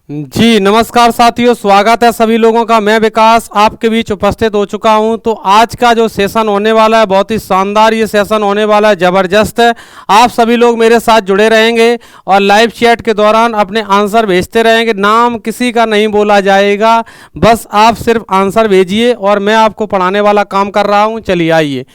जी नमस्कार साथियों, स्वागत है सभी लोगों का। मैं विकास आपके बीच उपस्थित हो चुका हूं। तो आज का जो सेशन होने वाला है बहुत ही शानदार ये सेशन होने वाला है, ज़बरदस्त है। आप सभी लोग मेरे साथ जुड़े रहेंगे और लाइव चैट के दौरान अपने आंसर भेजते रहेंगे। नाम किसी का नहीं बोला जाएगा, बस आप सिर्फ आंसर भेजिए और मैं आपको पढ़ाने वाला काम कर रहा हूँ। चलिए आइए,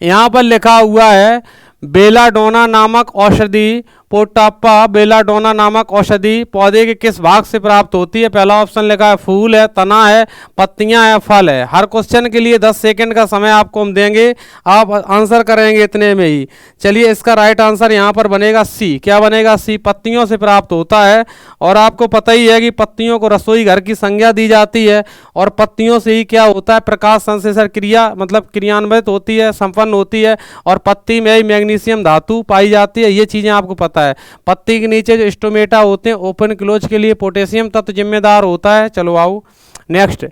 यहाँ पर लिखा हुआ है बेलाडोना नामक औषधि, पोटापा बेलाडोना नामक औषधि पौधे के किस भाग से प्राप्त होती है। पहला ऑप्शन लिखा है फूल है, तना है, पत्तियां है, फल है। हर क्वेश्चन के लिए 10 सेकंड का समय आपको हम देंगे, आप आंसर करेंगे इतने में ही। चलिए, इसका राइट आंसर यहाँ पर बनेगा सी। क्या बनेगा? सी, पत्तियों से प्राप्त होता है। और आपको पता ही है कि पत्तियों को रसोई घर की संज्ञा दी जाती है और पत्तियों से ही क्या होता है, प्रकाश संश्लेषण क्रिया मतलब क्रियान्वित होती है, संपन्न होती है। और पत्ती में ही मैग्नीशियम धातु पाई जाती है। ये चीज़ें आपको पता है। पत्ती के नीचे जो स्टोमेटा होते हैं, ओपन क्लोज के लिए पोटेशियम तत्व जिम्मेदार होता है। चलो आओ नेक्स्ट।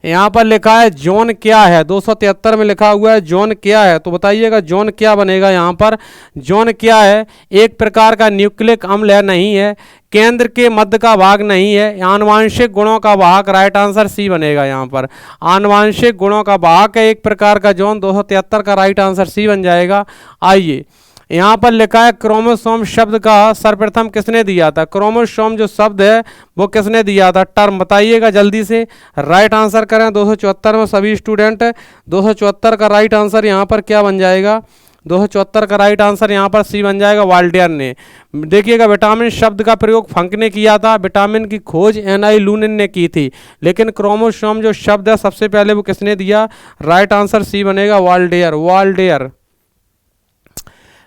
यहाँ पर लिखा है जोन क्या है, 273 में लिखा हुआ है जोन क्या है। तो बताइएगा जोन क्या बनेगा। यहाँ पर जोन क्या है? एक प्रकार का न्यूक्लिक अम्ल है, नहीं है। केंद्र के मध्य का भाग नहीं है। आनुवांशिक गुणों का वाहक, राइट आंसर सी बनेगा। यहाँ पर आनुवांशिक गुणों का वाहक है एक प्रकार का जोन, 273 का राइट आंसर सी बन जाएगा। आइए, यहाँ पर लिखा है क्रोमोसोम शब्द का सर्वप्रथम किसने दिया था। क्रोमोसोम जो शब्द है वो किसने दिया था, टर्म बताइएगा जल्दी से। राइट आंसर करें 274 में सभी स्टूडेंट। 274 का राइट आंसर यहाँ पर क्या बन जाएगा? 274 का राइट आंसर यहाँ पर सी बन जाएगा, वाल्डियर ने। देखिएगा, विटामिन शब्द का प्रयोग फंक ने किया था। विटामिन की खोज एन.आई. लूनिन ने की थी। लेकिन क्रोमोसोम जो शब्द है सबसे पहले वो किसने दिया? राइट आंसर सी बनेगा, वाल्डियर। वाल्डियर।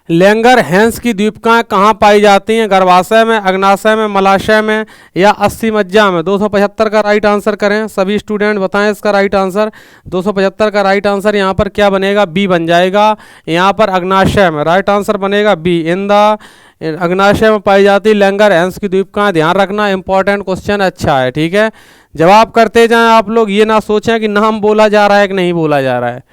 लैंगर हैंस की द्वीपिकाएं कहाँ पाई जाती हैं? गर्भाशय में, अग्नाशय में, मलाशय में या अस्थिमज्जा में। 275 का राइट आंसर करें सभी स्टूडेंट, बताएं इसका राइट आंसर। 275 का राइट आंसर यहाँ पर क्या बनेगा? बी बन जाएगा। यहाँ पर अग्नाशय में राइट आंसर बनेगा बी। इन द अग्नाशय में पाई जाती लैंगर हैंस की द्वीपिकाएं। ध्यान रखना, इंपॉर्टेंट क्वेश्चन अच्छा है, ठीक है। जवाब करते जाएं आप लोग, ये ना सोचें कि नाम बोला जा रहा है कि नहीं बोला जा रहा है।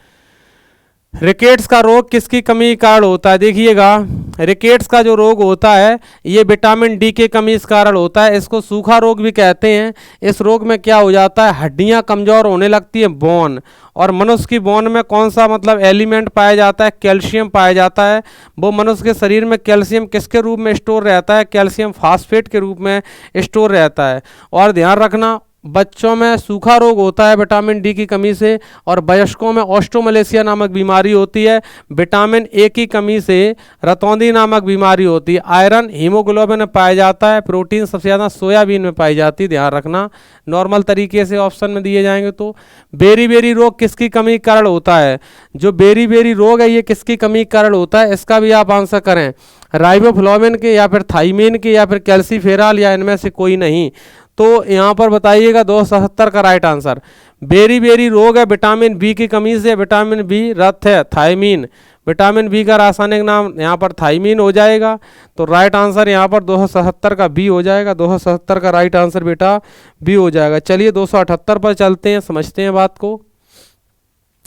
रिकेट्स का रोग किसकी कमी के कारण होता है? देखिएगा, रिकेट्स का जो रोग होता है ये विटामिन डी के कमी के कारण होता है। इसको सूखा रोग भी कहते हैं। इस रोग में क्या हो जाता है, हड्डियां कमजोर होने लगती है, बोन। और मनुष्य की बोन में कौन सा मतलब एलिमेंट पाया जाता है? कैल्शियम पाया जाता है। वो मनुष्य के शरीर में कैल्शियम किसके रूप में स्टोर रहता है? कैल्शियम फास्फेट के रूप में स्टोर रहता है। और ध्यान रखना, बच्चों में सूखा रोग होता है विटामिन डी की कमी से, और वयस्कों में ऑस्ट्रोमलेशिया नामक बीमारी होती है विटामिन ए की कमी से। रतौंधी नामक बीमारी होती है। आयरन हीमोग्लोबिन में पाया जाता है। प्रोटीन सबसे ज़्यादा सोयाबीन में पाई जाती है। ध्यान रखना, नॉर्मल तरीके से ऑप्शन में दिए जाएंगे। तो बेरी बेरी रोग किसकी कमी के कारण होता है? जो बेरी बेरी रोग है ये किसकी कमी के कारण होता है? इसका भी आप आंसर करें। राइबोफ्लाविन के या फिर थाइमीन के या फिर कैल्सीफेरॉल या इनमें से कोई नहीं। तो यहाँ पर बताइएगा 277 का राइट आंसर। बेरी बेरी रोग है विटामिन बी की कमी से। विटामिन बी रथ है, थाइमीन। विटामिन बी का रासायनिक नाम यहाँ पर थाइमीन हो जाएगा। तो राइट आंसर यहाँ पर 277 का बी हो जाएगा। 277 का राइट आंसर बेटा बी हो जाएगा। चलिए 278 पर चलते हैं, समझते हैं बात को।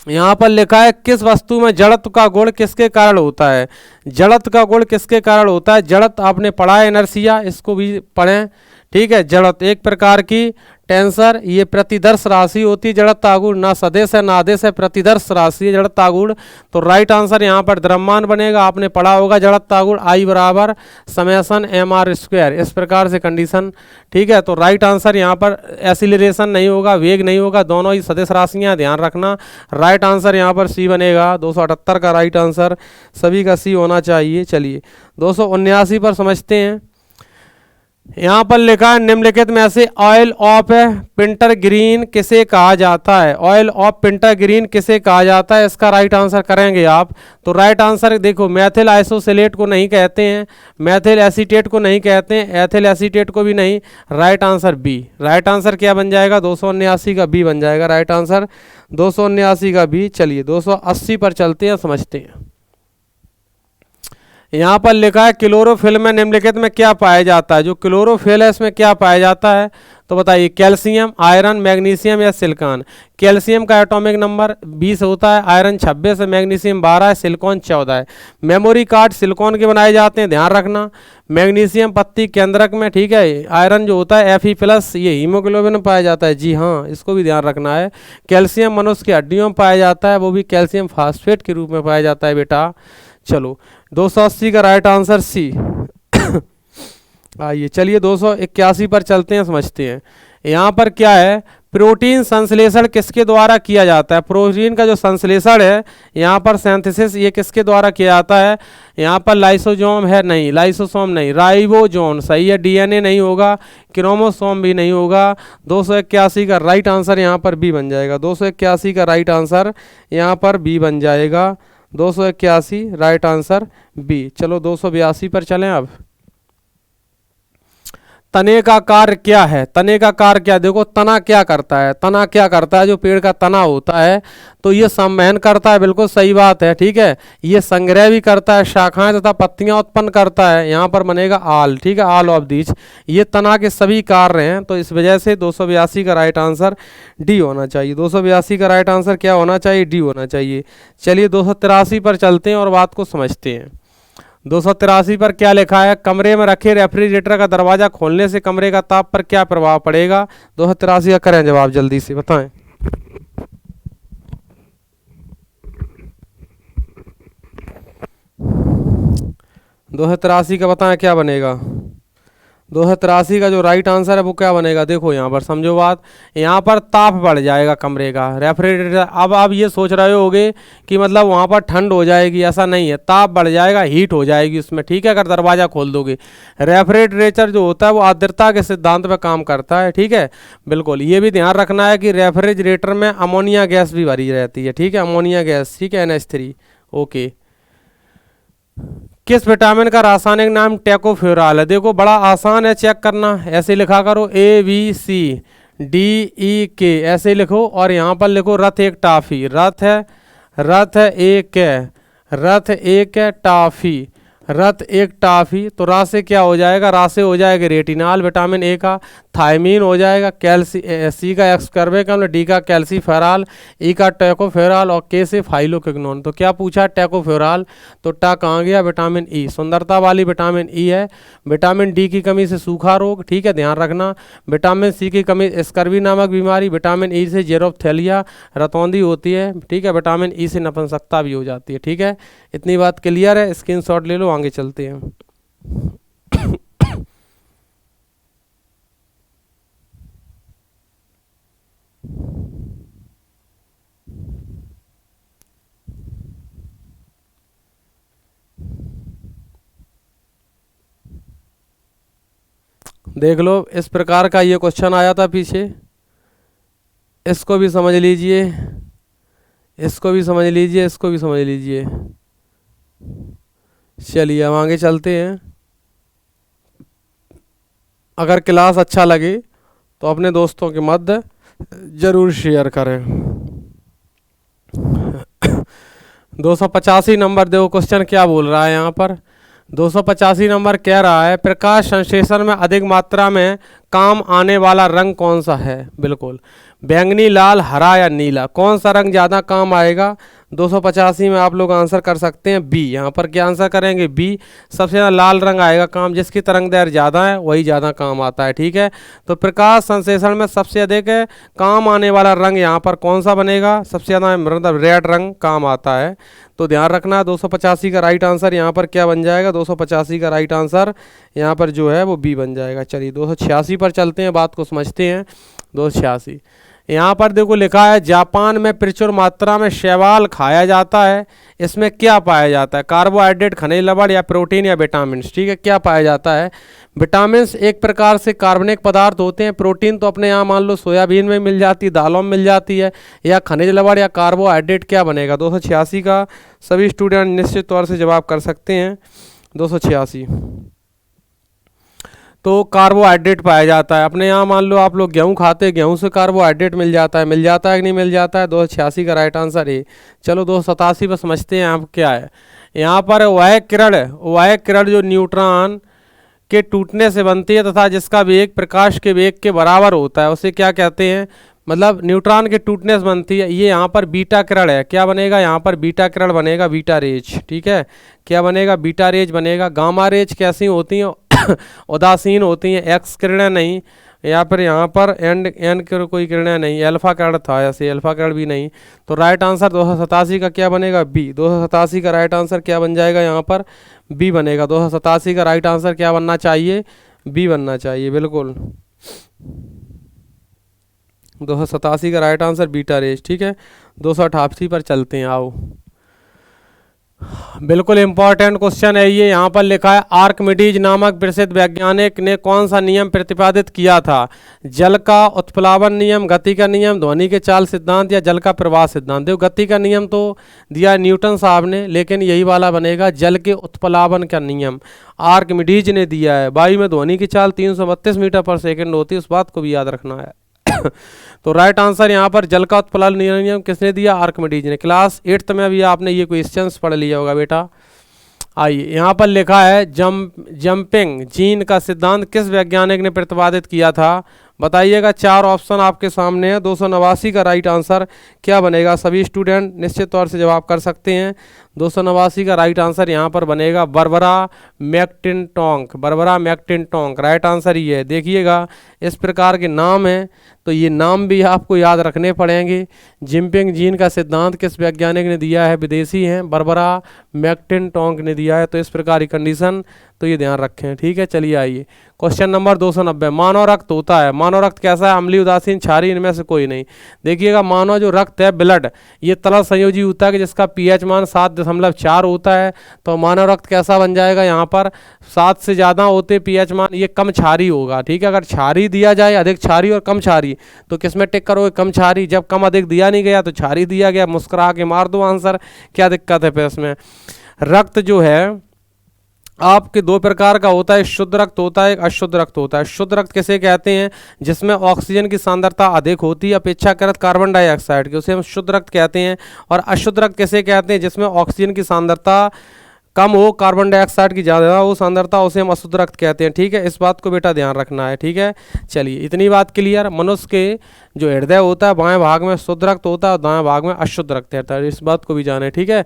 यहाँ पर लिखा है किस वस्तु में जड़त्व का गुण किसके कारण होता है? जड़त्व का गुण किसके कारण होता है? जड़त्व आपने पढ़ा है, इनर्शिया, इसको भी पढ़ें, ठीक है। जड़त्व एक प्रकार की टेंसर, ये प्रतिदर्श राशि होती है। जड़त्व आगुण ना सदेश है ना आदेश है, प्रतिदर्श राशि है जड़त्व आगुण। तो राइट आंसर यहाँ पर द्रव्यमान बनेगा। आपने पढ़ा होगा जड़त्व आगुण आई बराबर समेसन एम आर स्क्वायर, इस प्रकार से कंडीशन, ठीक है। तो राइट आंसर यहाँ पर एसिलरेशन नहीं होगा, वेग नहीं होगा, दोनों ही सदिश राशियाँ, ध्यान रखना। राइट आंसर यहाँ पर सी बनेगा। 278 का राइट आंसर सभी का सी होना चाहिए। चलिए 279 पर समझते हैं। यहाँ पर लिखा है निम्नलिखित में से ऑयल ऑफ पिंटर ग्रीन किसे कहा जाता है? ऑयल ऑफ पिंटर ग्रीन किसे कहा जाता है? इसका राइट आंसर करेंगे आप। तो राइट आंसर देखो, मैथिल आइसोसिलेट को नहीं कहते हैं, मैथिल एसीटेट को नहीं कहते हैं, एथिल एसीटेट को भी नहीं। Right answer B. Right answer क्या बन जाएगा? 279 का बी बन जाएगा। राइट आंसर 279 का बी। चलिए 280 पर चलते हैं, समझते हैं। यहाँ पर लिखा है क्लोरोफिल में निम्नलिखित में क्या पाया जाता है। जो क्लोरोफिल है इसमें क्या पाया जाता है, तो बताइए कैल्शियम, आयरन, मैग्नीशियम या सिलिकॉन। कैल्शियम का एटॉमिक नंबर 20 होता है, आयरन 26 है, मैग्नीशियम 12 है, सिलिकॉन 14 है। मेमोरी कार्ड सिलिकॉन के बनाए जाते हैं, ध्यान रखना। मैग्नीशियम पत्ती केंद्रक में, ठीक है। आयरन जो होता है Fe+, ये हीमोग्लोबिन में पाया जाता है, जी हाँ, इसको भी ध्यान रखना है। कैल्शियम मनुष्य की हड्डियों में पाया जाता है, वो भी कैल्शियम फास्फेट के रूप में पाया जाता है बेटा। चलो 280 का राइट आंसर सी। आइए चलिए 281 पर चलते हैं, समझते हैं। यहाँ पर क्या है, प्रोटीन संश्लेषण किसके द्वारा किया जाता है। प्रोटीन का जो संश्लेषण है यहाँ पर सिंथेसिस, ये किसके द्वारा किया जाता है। यहाँ पर लाइसोसोम है, नहीं, लाइसोसोम नहीं, राइबोसोम सही है, डीएनए नहीं होगा, क्रोमोसोम भी नहीं होगा। 281 का राइट आंसर यहाँ पर बी बन जाएगा। 281 का राइट आंसर यहाँ पर बी बन जाएगा। 281 राइट आंसर बी। चलो 282 पर चलें अब। तने का कार्य क्या है। तने का कार्य क्या, देखो तना क्या करता है, तना क्या करता है, जो पेड़ का तना होता है तो ये संवहन करता है, बिल्कुल सही बात है, ठीक है। ये संग्रह भी करता है, शाखाएं तथा पत्तियां उत्पन्न करता है, यहाँ पर बनेगा आल, ठीक है, आल ऑफ दीज। ये तना के सभी कार्य हैं, तो इस वजह से 282 का राइट आंसर डी होना चाहिए। 282 का राइट आंसर क्या होना चाहिए, डी होना चाहिए। चलिए 283 पर चलते हैं और बात को समझते हैं। 283 पर क्या लिखा है, कमरे में रखे रेफ्रिजरेटर का दरवाजा खोलने से कमरे का ताप पर क्या प्रभाव पड़ेगा। 283 का करें जवाब, जल्दी से बताएं। 283 का बताएं क्या बनेगा। 283 का जो राइट आंसर है वो क्या बनेगा, देखो यहाँ पर समझो बात, यहाँ पर ताप बढ़ जाएगा कमरे का, रेफ्रिजरेटर। अब आप ये सोच रहे होगे कि मतलब वहाँ पर ठंड हो जाएगी, ऐसा नहीं है, ताप बढ़ जाएगा, हीट हो जाएगी उसमें, ठीक है, अगर दरवाज़ा खोल दोगे। रेफ्रिजरेटर जो होता है वो आर्द्रता के सिद्धांत पर काम करता है, ठीक है, बिल्कुल। ये भी ध्यान रखना है कि रेफ्रिजरेटर में अमोनिया गैस भी भरी रहती है, ठीक है, अमोनिया गैस, ठीक है, NH3, ओके। किस विटामिन का रासायनिक नाम टेकोफ्यूराल है। देखो बड़ा आसान है, चेक करना, ऐसे लिखा करो ABCDEK, ऐसे लिखो और यहाँ पर लिखो रथ एक टाफी, रथ है, रथ एक है, रथ एक है टाफी, रथ एक टाफी। तो रा से क्या हो जाएगा, रा से हो जाएगा रेटिनाल, विटामिन ए का। थायमीन हो जाएगा, सी का एक्सकर्बेक अम्ल, डी का कैल्सीफेराल, ई का टेकोफेराल और के से फाइलोक्विनोन। तो क्या पूछा, टेकोफेराल, तो टा कहाँ गया, विटामिन ई, सुंदरता वाली विटामिन ई है। विटामिन डी की कमी से सूखा रोग, ठीक है, ध्यान रखना। विटामिन सी की कमी स्कर्वी नामक बीमारी। विटामिन ई से जेरोप्थेलिया, रतौंधी होती है, ठीक है। विटामिन ई से नपुंसकता भी हो जाती है, ठीक है। इतनी बात क्लियर है, स्क्रीनशॉट ले लो, आगे चलते हैं। देख लो, इस प्रकार का ये क्वेश्चन आया था पीछे, इसको भी समझ लीजिए, इसको भी समझ लीजिए, इसको भी समझ लीजिए। चलिए हम आगे चलते हैं। अगर क्लास अच्छा लगे तो अपने दोस्तों के मध्य जरूर शेयर करें। 285 नंबर देखो क्वेश्चन क्या बोल रहा है यहाँ पर। 285 नंबर कह रहा है प्रकाश संश्लेषण में अधिक मात्रा में काम आने वाला रंग कौन सा है। बिल्कुल, बैंगनी, लाल, हरा या नीला, कौन सा रंग ज़्यादा काम आएगा। 285 में आप लोग आंसर कर सकते हैं बी। यहाँ पर क्या आंसर करेंगे, बी। सबसे ज़्यादा लाल रंग आएगा काम, जिसकी तरंग दैर्घ्य ज़्यादा है वही ज़्यादा काम आता है, ठीक है। तो प्रकाश संश्लेषण में सबसे अधिक काम आने वाला रंग यहाँ पर कौन सा बनेगा, सबसे ज़्यादा मतलब रेड रंग काम आता है। तो ध्यान रखना है 285 का राइट आंसर यहाँ पर क्या बन जाएगा, 285 का राइट आंसर यहाँ पर जो है वो बी बन जाएगा। चलिए 286 पर चलते हैं, बात को समझते हैं। 286 यहाँ पर देखो लिखा है जापान में प्रचुर मात्रा में शैवाल खाया जाता है, इसमें क्या पाया जाता है, कार्बोहाइड्रेट, खनिज लवण या प्रोटीन या विटामिन, ठीक है। क्या पाया जाता है, विटामिन एक प्रकार से कार्बनिक पदार्थ होते हैं, प्रोटीन तो अपने यहाँ मान लो सोयाबीन में मिल जाती है, दालों में मिल जाती है, या खनिज लवण या कार्बोहाइड्रेट क्या बनेगा। 286 का सभी स्टूडेंट निश्चित तौर से जवाब कर सकते हैं। 286 तो कार्बोहाइड्रेट पाया जाता है अपने यहाँ, मान लो आप लोग गेहूं खाते हैं, गेहूं से कार्बोहाइड्रेट मिल जाता है कि नहीं मिल जाता है। 286 का राइट आंसर है। चलो 287 पर समझते हैं आप क्या है। यहाँ पर वह किरण जो न्यूट्रॉन के टूटने से बनती है तथा जिसका वेग प्रकाश के वेग के बराबर होता है उसे क्या कहते हैं, मतलब न्यूट्रॉन के टूटने से बनती है। ये यहाँ पर बीटा किरण है, क्या बनेगा यहाँ पर बीटा किरण बनेगा, बीटा रेज। ठीक है, क्या बनेगा, बीटा रेज बनेगा। गामा रेज कैसी होती हैं उदासीन होती हैं, एक्स किरणें नहीं, या फिर यहाँ पर एन कोई किरणें नहीं, अल्फा किरण था ऐसे, अल्फा किरण भी नहीं। तो राइट आंसर 287 का क्या बनेगा, बी। 287 का राइट आंसर क्या बन जाएगा यहाँ पर, बी बनेगा। 287 का राइट आंसर क्या बनना चाहिए, बी बनना चाहिए, बिल्कुल। 287 का राइट आंसर बीटा रेज। ठीक है, 288 पर चलते हैं, आओ। बिल्कुल इंपॉर्टेंट क्वेश्चन है ये। यहाँ पर लिखा है आर्किमिडीज नामक प्रसिद्ध वैज्ञानिक ने कौन सा नियम प्रतिपादित किया था, जल का उत्प्लावन नियम, गति का नियम, ध्वनि के चाल सिद्धांत या जल का प्रवाह सिद्धांत। देखो गति का नियम तो दिया न्यूटन साहब ने, लेकिन यही वाला बनेगा जल के उत्प्लावन का नियम, आर्किमिडीज ने दिया है। वायु में ध्वनि की चाल 332 मीटर पर सेकंड होती है, उस बात को भी याद रखना है। तो राइट आंसर यहाँ पर जल का उत्प्लावन नियम किसने दिया, आर्किमिडीज ने। क्लास 8th में भी आपने ये क्वेश्चंस पढ़ लिया होगा बेटा। आइए, यहाँ पर लिखा है जंपिंग जीन का सिद्धांत किस वैज्ञानिक ने प्रतिपादित किया था, बताइएगा। 4 ऑप्शन आपके सामने है। 289 का राइट आंसर क्या बनेगा, सभी स्टूडेंट निश्चित तौर से जवाब कर सकते हैं। 289 का राइट आंसर यहाँ पर बनेगा बारबरा मैक्टिंटॉक, बारबरा मैक्टिंटॉक राइट आंसर ये है। देखिएगा इस प्रकार के नाम हैं, तो ये नाम भी आपको याद रखने पड़ेंगे। जिम्पिंग जीन का सिद्धांत किस वैज्ञानिक ने दिया है, विदेशी हैं, बारबरा मैक्टिंटॉक ने दिया है। तो इस प्रकार की कंडीशन, तो ये ध्यान रखें। ठीक है, चलिए आइए क्वेश्चन नंबर 290। मानव रक्त होता है, मानव रक्त कैसा है, अम्लीय, उदासीन, क्षारीय, इनमें से कोई नहीं। देखिएगा मानव जो रक्त है ब्लड, ये तरल संयोजी होता है जिसका पीएच मान 7.4 होता है। तो मानव रक्त कैसा बन जाएगा, यहाँ पर 7 से ज़्यादा होते पीएच मान, ये कम क्षारीय होगा। ठीक है, अगर क्षारीय दिया जाए, अधिक क्षारीय और कम क्षारीय, तो किसमें टिक करोगे, कम क्षारीय। जब कम अधिक दिया नहीं गया तो क्षारीय दिया गया, मुस्कुरा के मार दो आंसर, क्या दिक्कत है फिर इसमें। रक्त जो है आपके 2 प्रकार का होता है, शुद्ध रक्त होता है, एक अशुद्ध रक्त होता है। शुद्ध रक्त किसे कहते हैं, जिसमें ऑक्सीजन की सांद्रता अधिक होती है अपेक्षाकृत कार्बन डाइऑक्साइड की, उसे हम शुद्ध रक्त कहते हैं। और अशुद्ध रक्त किसे कहते हैं, जिसमें ऑक्सीजन की सांद्रता कम हो, कार्बन डाइऑक्साइड की ज़्यादा हो सांद्रता, उसे हम अशुद्ध रक्त कहते हैं। ठीक है, इस बात को बेटा ध्यान रखना है। ठीक है, चलिए इतनी बात क्लियर। मनुष्य के जो हृदय होता है बाएं भाग में शुद्ध रक्त होता है और दाएं भाग में अशुद्ध रक्त रहता है, इस बात को भी जाने। ठीक है,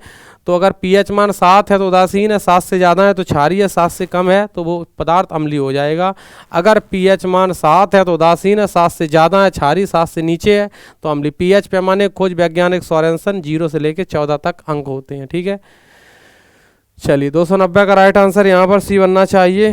तो अगर पीएच मान 7 है तो उदासीन है, 7 से ज़्यादा है तो क्षारीय है, 7 से कम है तो वो पदार्थ अम्लीय हो जाएगा। अगर पीएच मान 7 है तो उदासीन है, 7 से ज़्यादा है क्षारीय, 7 से नीचे है तो अम्लीय। पीएच पैमाने खोज वैज्ञानिक सोरेनसन 0 से लेकर 14 तक अंक होते हैं। ठीक है, चलिए 290 का राइट आंसर यहाँ पर सी बनना चाहिए।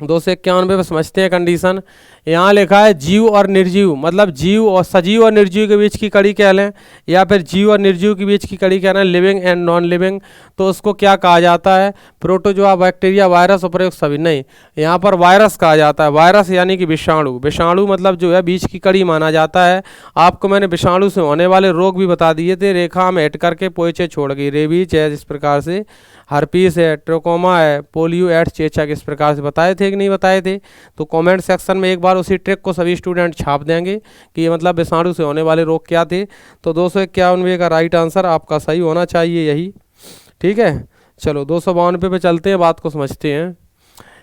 291 पे समझते हैं कंडीशन। यहाँ लिखा है जीव और निर्जीव, मतलब जीव और सजीव और निर्जीव के बीच की कड़ी कह लें, या फिर जीव और निर्जीव के बीच की कड़ी कह लें, लिविंग एंड नॉन लिविंग, तो उसको क्या कहा जाता है, प्रोटोजोआ, बैक्टीरिया, वायरस, उपयुक्त सभी नहीं। यहाँ पर वायरस कहा जाता है, वायरस यानी कि विषाणु। विषाणु मतलब जो है बीच की कड़ी माना जाता है। आपको मैंने विषाणु से होने वाले रोग भी बता दिए थे, रेखा में हट करके पोइचे छोड़ गई। रेबीज है इस प्रकार से, हर्पीस है, ट्रोकोमा है, पोलियो, एड्स, चेचक, इस प्रकार से बताए थे कि नहीं बताए थे। तो कमेंट सेक्शन में एक बार उसी ट्रिक को सभी स्टूडेंट छाप देंगे कि ये मतलब विषाणु से होने वाले रोग क्या थे। तो 291 का राइट आंसर आपका सही होना चाहिए यही। ठीक है, चलो 292 पे चलते हैं, बात को समझते हैं।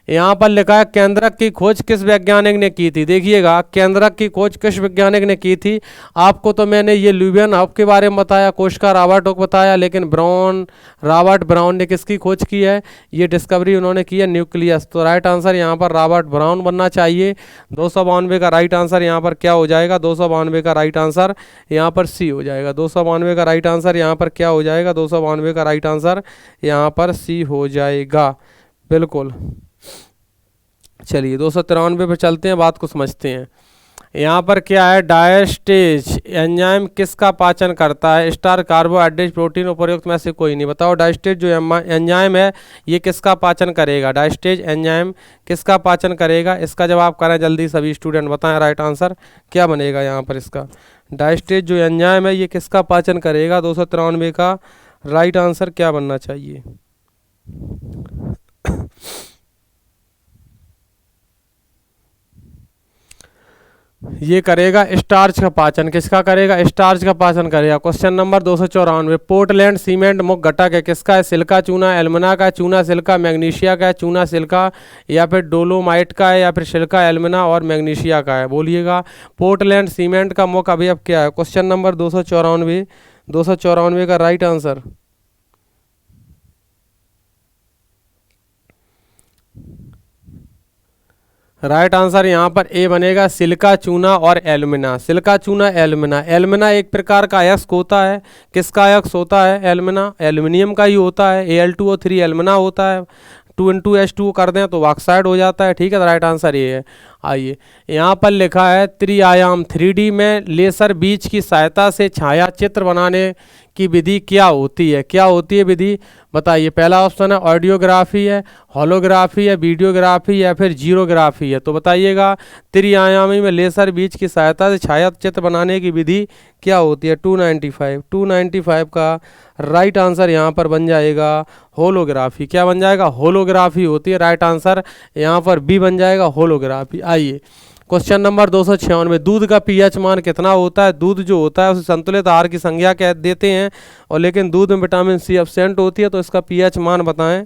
यहाँ पर लिखा है केंद्रक की खोज किस वैज्ञानिक ने की थी। देखिएगा केंद्रक की खोज किस वैज्ञानिक ने की थी। आपको तो मैंने ये ल्यूवियन हब के बारे में बताया, कोशिका रॉबर्ट को बताया, लेकिन रॉबर्ट ब्राउन ने किसकी खोज की है, ये डिस्कवरी उन्होंने की है न्यूक्लियस। तो राइट आंसर यहाँ पर रॉबर्ट ब्राउन बनना चाहिए। 292 का राइट आंसर यहाँ पर क्या हो जाएगा, 292 का राइट आंसर यहाँ पर सी हो जाएगा। 292 का राइट आंसर यहाँ पर क्या हो जाएगा, 292 का राइट आंसर यहाँ पर सी हो जाएगा, बिल्कुल। चलिए 293 पे चलते हैं, बात को समझते हैं। यहाँ पर क्या है, डायस्टेज एंजाइम किसका पाचन करता है, स्टार, कार्बोहाइड्रेट, प्रोटीन, उपयुक्त में से कोई नहीं। बताओ डायस्टेज जो एंजाइम है ये किसका पाचन करेगा, डायस्टेज एंजाइम किसका पाचन करेगा। इसका जवाब करें जल्दी सभी स्टूडेंट, बताएं राइट आंसर क्या बनेगा यहाँ पर इसका। डायस्टेज जो एंजाइम है ये किसका पाचन करेगा, 293 का राइट आंसर क्या बनना चाहिए। ये करेगा स्टार्च का पाचन। किसका करेगा? स्टार्च का पाचन करेगा। क्वेश्चन नंबर 294, पोर्टलैंड सीमेंट मुख्य घटक है किसका है? सिलिका चूना, एल्युमिना का, चूना सिलिका, मैग्नीशिया का है, चूना सिलिका या फिर डोलोमाइट का है, या फिर सिलिका एल्युमिना और मैग्नीशिया का है? बोलिएगा। पोर्टलैंड सीमेंट का मुख्य अवयव क्या है? क्वेश्चन नंबर 294, 294 का राइट आंसर राइट आंसर यहाँ पर ए बनेगा, सिलिका चूना और एल्युमिना। सिलिका चूना एल्युमिना। एल्युमिना एक प्रकार का अयस्क होता है। किसका अयस्क होता है? एल्युमिना। एल्युमिनियम का ही होता है। Al2O3 एल्युमिना होता है। 2 H2O कर दें तो ऑक्साइड हो जाता है। ठीक है, तो राइट आंसर ये है। आइए, यहाँ पर लिखा है त्रिआयाम 3D में लेसर बीज की सहायता से छाया चित्र बनाने की विधि क्या होती है? क्या होती है विधि? बताइए। पहला ऑप्शन है ऑडियोग्राफी है, होलोग्राफी है, वीडियोग्राफी या फिर जीरोग्राफी है? तो बताइएगा, त्रिआयामी में लेसर बीज की सहायता से छाया चित्र बनाने की विधि क्या होती है? 295 का राइट आंसर यहाँ पर बन जाएगा होलोग्राफी। क्या बन जाएगा? होलोग्राफी होती है। राइट आंसर यहाँ पर बी बन जाएगा, होलोग्राफी। आइए, क्वेश्चन नंबर 296, दूध का पीएच मान कितना होता है? दूध जो होता है उसे संतुलित आहार की संज्ञा कह देते हैं, और लेकिन दूध में विटामिन सी एब्सेंट होती है, तो इसका पीएच मान बताएं।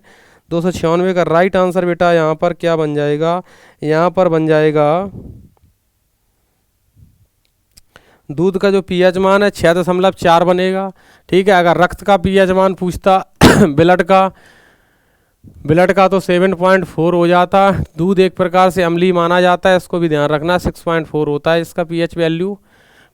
296 का राइट आंसर बेटा यहाँ पर क्या बन जाएगा? यहाँ पर बन जाएगा, दूध का जो पीएच मान है 6.4 बनेगा। ठीक है, अगर रक्त का पीएच मान पूछता ब्लड का तो 7.4 हो जाता। दूध एक प्रकार से अम्लीय माना जाता है, इसको भी ध्यान रखना। 6.4 होता है इसका पीएच वैल्यू।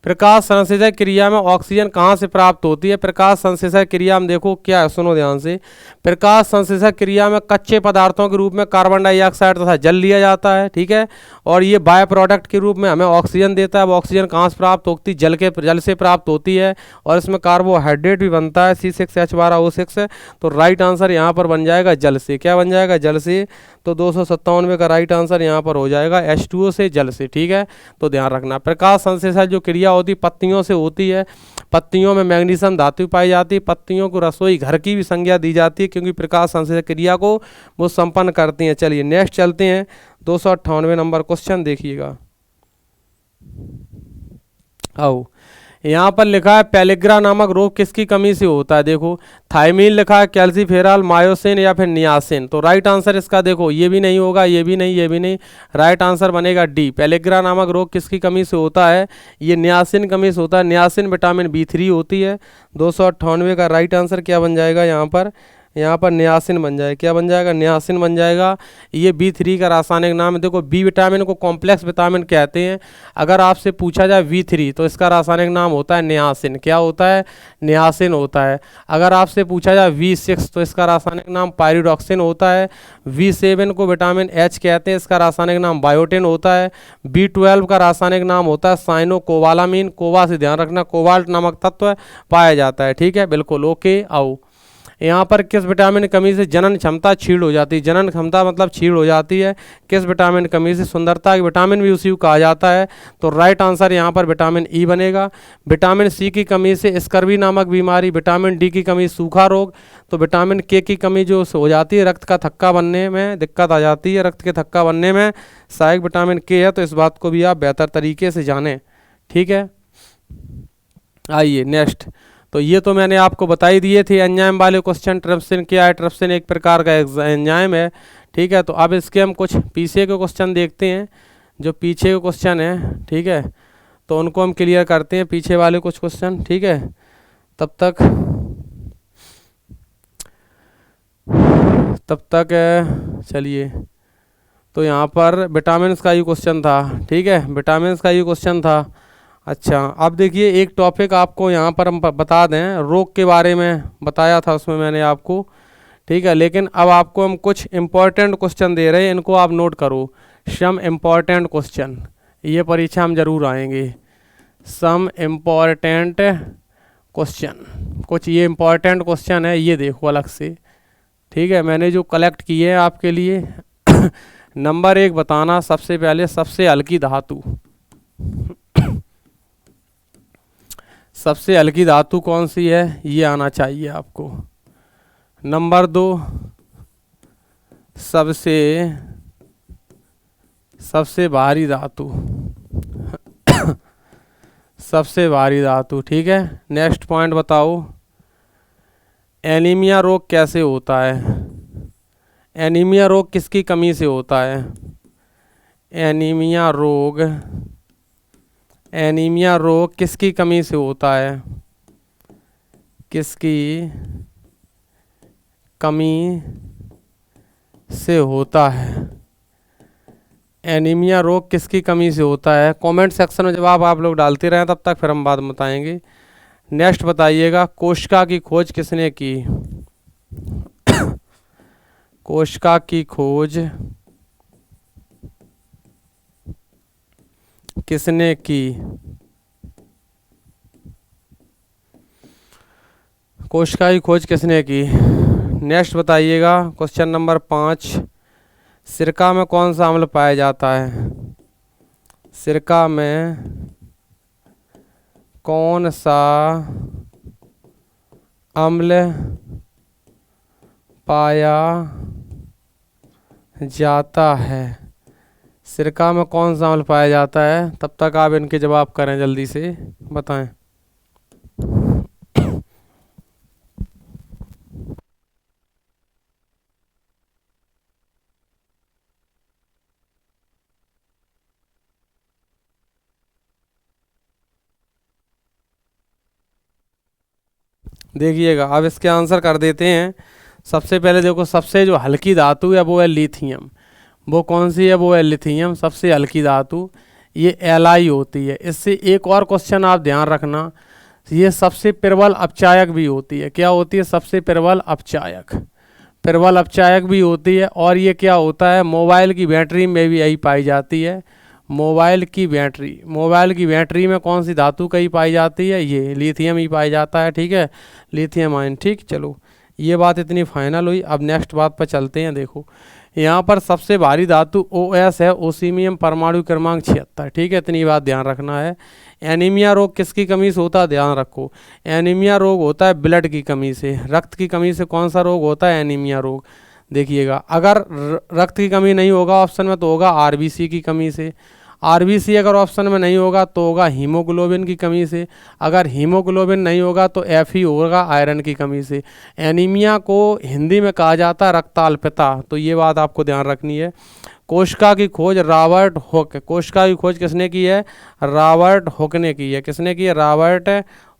प्रकाश संश्लेषण क्रिया में ऑक्सीजन कहाँ से प्राप्त होती है? प्रकाश संश्लेषण क्रिया में देखो क्या है, सुनो ध्यान से। प्रकाश संश्लेषण क्रिया में कच्चे पदार्थों के रूप में कार्बन डाइऑक्साइड तथा जल लिया जाता है। ठीक है, और ये बाय प्रोडक्ट के रूप में हमें ऑक्सीजन देता है। वो ऑक्सीजन कहाँ से प्राप्त होती है? जल से प्राप्त होती है, और इसमें कार्बोहाइड्रेट भी बनता है, C6H12O6। तो राइट आंसर यहाँ पर बन जाएगा जल से। क्या बन जाएगा? जल से। तो 297 का राइट आंसर यहाँ पर हो जाएगा H2O से, जल से। ठीक है, तो ध्यान रखना। प्रकाश संश्लेषण जो क्रिया होती पत्तियों से होती है। पत्तियों में मैग्नीशियम धातु पाई जाती है। पत्तियों को रसोई घर की भी संज्ञा दी जाती है, क्योंकि प्रकाश संश्लेषण क्रिया को वो संपन्न करती हैं। चलिए नेक्स्ट चलते हैं। 298 नंबर क्वेश्चन देखिएगा। आओ, यहाँ पर लिखा है पेलिग्रा नामक रोग किसकी कमी से होता है? देखो, थाइमीन लिखा है, कैल्सीफेरॉल, मायोसिन या फिर नियासिन? तो राइट आंसर इसका देखो, ये भी नहीं होगा, ये भी नहीं, ये भी नहीं। राइट आंसर बनेगा डी। पेलिग्रा नामक रोग किसकी कमी से होता है? ये नियासिन कमी से होता है। नियासिन विटामिन B3 होती है। 298 का राइट आंसर क्या बन जाएगा? यहाँ पर नियासिन बन जाएगा। क्या बन जाएगा? नियासिन बन जाएगा। ये B3 का रासायनिक नाम है। देखो, बी विटामिन को कॉम्प्लेक्स विटामिन कहते हैं। अगर आपसे पूछा जाए B3 तो इसका रासायनिक नाम होता है नियासिन। क्या होता है? नियासिन होता है। अगर आपसे पूछा जाए V6 तो इसका रासायनिक नाम पायरिडॉक्सिन होता है। V7 को विटामिन H कहते हैं, इसका रासायनिक नाम बायोटिन होता है। B12 का रासायनिक नाम होता है साइनोकोबालामीन। कोबा से ध्यान रखना, कोबाल्ट नामक तत्व पाया जाता है। ठीक है, बिल्कुल ओके। आओ, यहाँ पर किस विटामिन की कमी से जनन क्षमता क्षीण हो जाती है? जनन क्षमता मतलब क्षीण हो जाती है। किस विटामिन की कमी से? सुंदरता की विटामिन भी उसी को कहा जाता है। तो राइट आंसर यहाँ पर विटामिन ई बनेगा। विटामिन सी की कमी से स्कर्वी नामक बीमारी। विटामिन डी की कमी सूखा रोग। तो विटामिन के की कमी जो हो जाती है, रक्त का थक्का बनने में दिक्कत आ जाती है। रक्त के थक्का बनने में सहायक विटामिन के है, तो इस बात को भी आप बेहतर तरीके से जानें। ठीक है, आइए नेक्स्ट। तो ये तो मैंने आपको बता ही दिए थे एंजाइम वाले क्वेश्चन। ट्रिप्सिन क्या है? ट्रिप्सिन एक प्रकार का एंजाइम है। ठीक है, तो अब इसके हम कुछ पीछे के क्वेश्चन देखते हैं। जो पीछे के क्वेश्चन है, ठीक है, तो उनको हम क्लियर करते हैं, पीछे वाले कुछ क्वेश्चन। ठीक है, तब तक चलिए। तो यहाँ पर विटामिन का ही क्वेश्चन था। ठीक है, विटामिन का ही क्वेश्चन था। अच्छा, अब देखिए एक टॉपिक आपको यहाँ पर हम बता दें, रोग के बारे में बताया था उसमें मैंने आपको। ठीक है, लेकिन अब आपको हम कुछ इम्पॉर्टेंट क्वेश्चन दे रहे हैं, इनको आप नोट करो। सम इम्पॉर्टेंट क्वेश्चन, ये परीक्षा में जरूर आएंगे। सम इम्पॉर्टेंट क्वेश्चन, कुछ ये इम्पॉर्टेंट क्वेश्चन है, ये देखो अलग से। ठीक है, मैंने जो कलेक्ट किए हैं आपके लिए। नंबर 1 बताना, सबसे पहले सबसे हल्की धातु। सबसे हल्की धातु कौन सी है? ये आना चाहिए आपको। नंबर 2 सबसे भारी धातु। सबसे भारी धातु, ठीक है। नेक्स्ट पॉइंट बताओ, एनीमिया रोग कैसे होता है? एनीमिया रोग किसकी कमी से होता है? एनीमिया रोग, एनीमिया रोग किसकी कमी से होता है? किसकी कमी से होता है? एनीमिया रोग किसकी कमी से होता है? कमेंट सेक्शन में जवाब आप लोग डालते रहें, तब तक फिर हम बाद में बताएंगे। नेक्स्ट बताइएगा, कोशिका की खोज किसने की? कोशिका की खोज किसने की? कोशिका की खोज किसने की? नेक्स्ट बताइएगा, क्वेश्चन नंबर 5, सिरका में कौन सा अम्ल पाया जाता है? सिरका में कौन सा अम्ल पाया जाता है? सिरका में कौन सा अम्ल पाया जाता है? तब तक आप इनके जवाब करें, जल्दी से बताएं। देखिएगा, अब इसके आंसर कर देते हैं। सबसे पहले देखो, सबसे जो हल्की धातु है वो है लिथियम। वो कौन सी है? वो है लिथियम, सबसे हल्की धातु। ये Li होती है। इससे एक और क्वेश्चन आप ध्यान रखना, ये सबसे प्रबल अपचायक भी होती है। क्या होती है? सबसे प्रबल अपचायक, प्रबल अपचायक भी होती है। और ये क्या होता है? मोबाइल की बैटरी में भी यही पाई जाती है। मोबाइल की बैटरी, मोबाइल की बैटरी में कौन सी धातु कहीं पाई जाती है? ये लिथियम ही पाया जाता है, ठीक है, लिथियम आयन। ठीक, चलो ये बात इतनी फाइनल हुई। अब नेक्स्ट बात पर चलते हैं। देखो, यहाँ पर सबसे भारी धातु OS है, ओसीमियम, परमाणु क्रमांक 76, ठीक है, इतनी बात ध्यान रखना है। एनीमिया रोग किसकी कमी से होता है? ध्यान रखो, एनीमिया रोग होता है ब्लड की कमी से, रक्त की कमी से। कौन सा रोग होता है? एनीमिया रोग। देखिएगा, अगर रक्त की कमी नहीं होगा ऑप्शन में तो होगा आरबीसी की कमी से। आरबीसी अगर ऑप्शन में नहीं होगा तो होगा हीमोग्लोबिन की कमी से। अगर हीमोग्लोबिन नहीं होगा तो एफ ही होगा, आयरन की कमी से। एनीमिया को हिंदी में कहा जाता है रक्ताल्पता, तो ये बात आपको ध्यान रखनी है। कोशिका की खोज रॉबर्ट हुक, कोशिका की खोज किसने की है? रॉबर्ट हुक ने की है। किसने की है? रॉबर्ट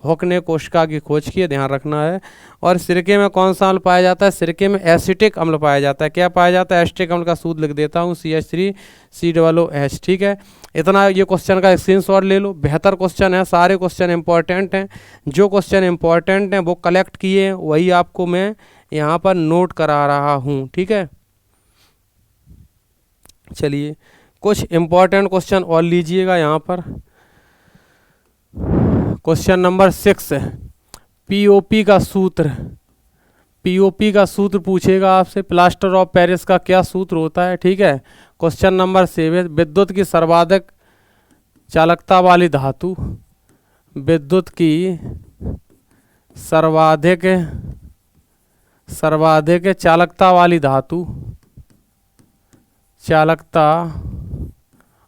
हुक ने कोशिका की खोज की है, ध्यान रखना है। और सिरके में कौन सा अम्ल पाया जाता है? सिरके में एसिटिक अम्ल पाया जाता है। क्या पाया जाता है? एसिटिक अम्ल का सूत्र लिख देता हूँ, CH3COOH, ठीक है। इतना ये क्वेश्चन का स्क्रीनशॉट ले लो, बेहतर क्वेश्चन है, सारे क्वेश्चन इंपॉर्टेंट हैं। जो क्वेश्चन इंपॉर्टेंट हैं वो कलेक्ट किए, वही आपको मैं यहाँ पर नोट करा रहा हूँ, ठीक है। चलिए, कुछ इंपॉर्टेंट क्वेश्चन और लीजिएगा यहाँ पर। क्वेश्चन नंबर 6, पीओपी का सूत्र, पीओपी का सूत्र पूछेगा आपसे। प्लास्टर ऑफ पेरिस का क्या सूत्र होता है? ठीक है। क्वेश्चन नंबर 7, विद्युत की सर्वाधिक चालकता वाली धातु, विद्युत की सर्वाधिक चालकता वाली धातु, चालकता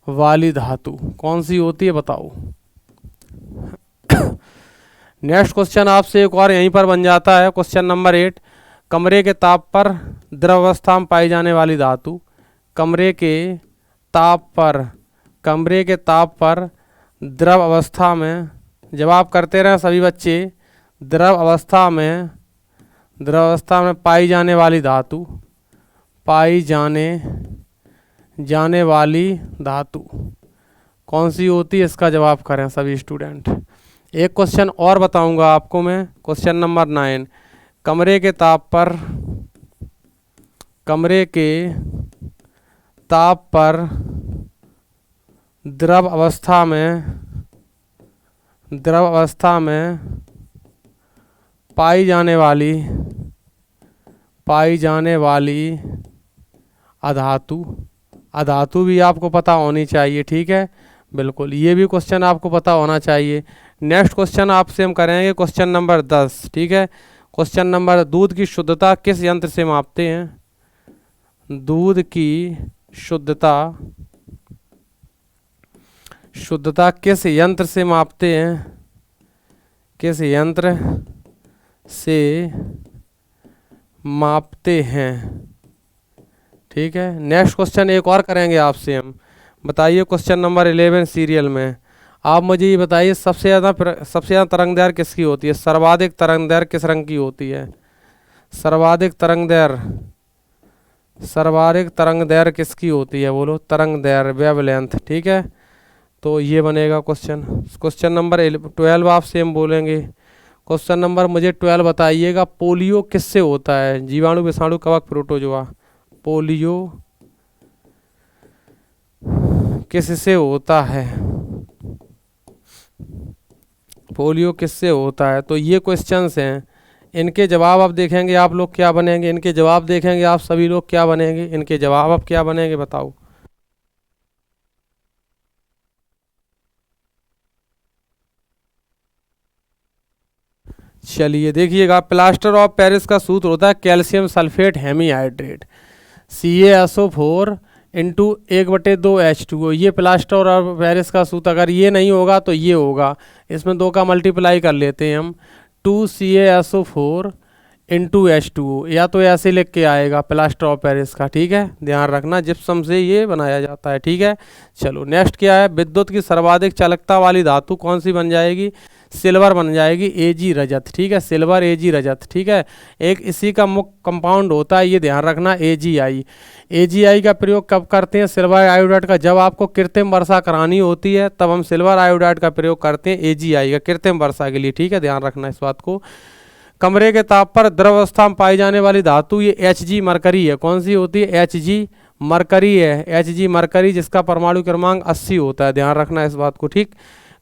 वाली धातु कौन सी होती है? बताओ। नेक्स्ट क्वेश्चन आपसे एक और यहीं पर बन जाता है। क्वेश्चन नंबर 8, कमरे के ताप पर द्रव अवस्था में पाई जाने वाली धातु, कमरे के ताप पर, कमरे के ताप पर द्रव अवस्था में, जवाब करते रहे सभी बच्चे, द्रव अवस्था में, द्रव अवस्था में पाई जाने वाली धातु, पाई जाने वाली धातु कौन सी होती है? इसका जवाब करें सभी स्टूडेंट। एक क्वेश्चन और बताऊंगा आपको मैं, क्वेश्चन नंबर 9, कमरे के ताप पर, कमरे के ताप पर द्रव अवस्था में, द्रव अवस्था में पाई जाने वाली अधातु, अधातु भी आपको पता होनी चाहिए, ठीक है, बिल्कुल, ये भी क्वेश्चन आपको पता होना चाहिए। नेक्स्ट क्वेश्चन आपसे हम करेंगे क्वेश्चन नंबर 10, ठीक है। क्वेश्चन नंबर, दूध की शुद्धता किस यंत्र से मापते हैं? दूध की शुद्धता शुद्धता किस यंत्र से मापते हैं, किस यंत्र से मापते हैं। ठीक है, नेक्स्ट क्वेश्चन एक और करेंगे आपसे हम। बताइए क्वेश्चन नंबर 11 सीरियल में आप मुझे ये बताइए सबसे ज़्यादा तरंग दैर्घ्य किसकी होती है, सर्वाधिक तरंग दैर्घ्य किस रंग की होती है, सर्वाधिक तरंग दैर्घ्य किसकी होती है, बोलो तरंग दैर्घ्य, वेवलेंथ। ठीक है, तो ये बनेगा क्वेश्चन। क्वेश्चन नंबर 12 आपसे हम बोलेंगे। क्वेश्चन नंबर मुझे 12 बताइएगा, पोलियो किससे होता है, जीवाणु, विषाणु, कवक, प्रोटोजोआ। पोलियो किससे होता है, पोलियो किससे होता है। तो ये क्वेश्चंस हैं, इनके जवाब आप देखेंगे आप लोग क्या बनेंगे, इनके जवाब देखेंगे आप सभी लोग क्या बनेंगे, इनके जवाब आप क्या बनेंगे बताओ। चलिए देखिएगा, प्लास्टर ऑफ पेरिस का सूत्र होता है calcium sulphate hemihydrate, CaSO4 into 1/2H2O। ये प्लास्टर ऑफ पेरिस का सूत्र, अगर ये नहीं होगा तो ये होगा, इसमें 2 का मल्टीप्लाई कर लेते हैं हम, 2CaSO4 इंटू H2O, या तो ऐसे लिख के आएगा प्लास्टर ऑफ पेरिस का। ठीक है, ध्यान रखना जिप्सम से ये बनाया जाता है। ठीक है, चलो नेक्स्ट क्या है, विद्युत की सर्वाधिक चालकता वाली धातु कौन सी बन जाएगी, सिल्वर बन जाएगी, Ag रजत। ठीक है, सिल्वर Ag रजत। ठीक है, एक इसी का मुख्य कंपाउंड होता है, ये ध्यान रखना, AgI। AgI का प्रयोग कब करते हैं, सिल्वर आयोडाइड का, जब आपको कृत्रिम वर्षा करानी होती है तब हम सिल्वर आयोडाइड का प्रयोग करते हैं, AgI का, कृत्रिम वर्षा के लिए। ठीक है, ध्यान रखना इस बात को। कमरे के ताप पर द्रव अवस्था में पाई जाने वाली धातु ये Hg मरकरी है, कौन सी होती है, Hg मरकरी है, Hg मरकरी, जिसका परमाणु क्रमांक 80 होता है, ध्यान रखना इस बात को। ठीक,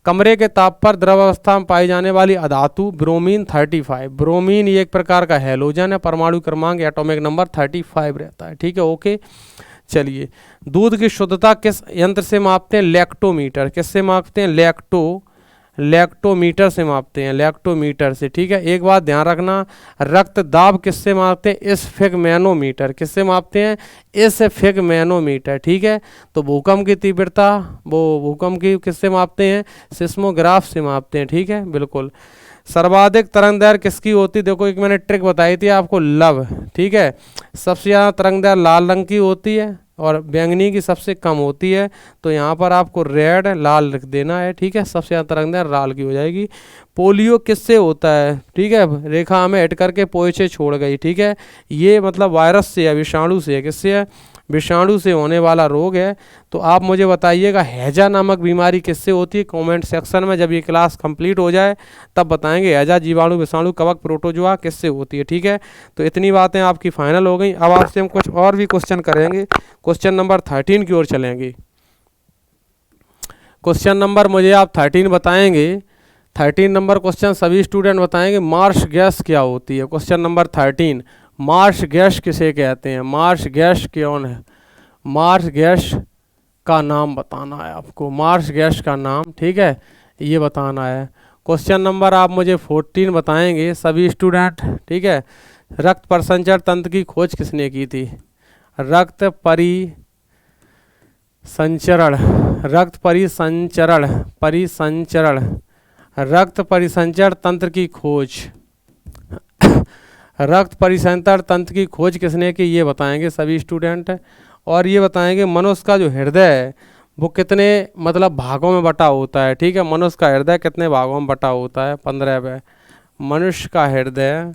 कमरे के ताप पर द्रव अवस्था में पाई जाने वाली अधातु ब्रोमीन 35, ब्रोमीन ये एक प्रकार का हैलोजन है, परमाणु क्रमांक एटॉमिक नंबर 35 रहता है। ठीक है, ओके। चलिए, दूध की शुद्धता किस यंत्र से मापते हैं, लैक्टोमीटर। किससे मापते हैं, लैक्टोमीटर से मापते हैं, लैक्टोमीटर से। ठीक है, एक बात ध्यान रखना, रक्त दाब किससे मापते हैं, स्फिग्मेनोमीटर। किससे मापते हैं, स्फिग्मेनोमीटर। ठीक है, तो भूकंप की तीव्रता, वो भूकंप की किससे मापते हैं, सिस्मोग्राफ से मापते हैं। ठीक है, बिल्कुल। सर्वाधिक तरंग दैर्घ्य किसकी होती है, देखो एक मैंने ट्रिक बताई थी आपको, लव। ठीक है, सबसे ज़्यादा तरंग दैर्घ्य लाल रंग की होती है और बैंगनी की सबसे कम होती है, तो यहाँ पर आपको रेड लाल लिख देना है। ठीक है, सबसे ज़्यादा तरंग दैर्घ्य लाल की हो जाएगी। पोलियो किससे होता है, ठीक है, रेखा हमें हट करके पोइचे छोड़ गई। ठीक है, ये मतलब वायरस से है, विषाणु से है, किससे है, विषाणु से होने वाला रोग है। तो आप मुझे बताइएगा हैजा नामक बीमारी किससे होती है, कमेंट सेक्शन में जब ये क्लास कंप्लीट हो जाए तब बताएंगे, हैजा जीवाणु, विषाणु, कवक, प्रोटोजोआ किससे होती है। ठीक है, तो इतनी बातें आपकी फाइनल हो गई। अब आपसे हम कुछ और भी क्वेश्चन करेंगे, क्वेश्चन नंबर 13 की ओर चलेंगे। क्वेश्चन नंबर मुझे आप 13 बताएंगे, 13 नंबर क्वेश्चन सभी स्टूडेंट बताएंगे, मार्श गैस क्या होती है। क्वेश्चन नंबर 13, मार्श गैस किसे कहते हैं, मार्श गैस कौन है, मार्श गैस का नाम बताना है आपको, मार्श गैस का नाम। ठीक है, ये बताना है। क्वेश्चन नंबर आप मुझे 14 बताएंगे सभी स्टूडेंट। ठीक है, रक्त परिसंचरण तंत्र की खोज किसने की थी, रक्त परिसंचरण, रक्त परिसंचरण तंत्र की खोज, रक्त परिसंचरण तंत्र की खोज किसने की, ये बताएंगे सभी स्टूडेंट। और ये बताएंगे मनुष्य का जो हृदय है वो कितने मतलब भागों में बटा होता है। ठीक है, मनुष्य का हृदय कितने भागों में बटा होता है, 15 में। मनुष्य का हृदय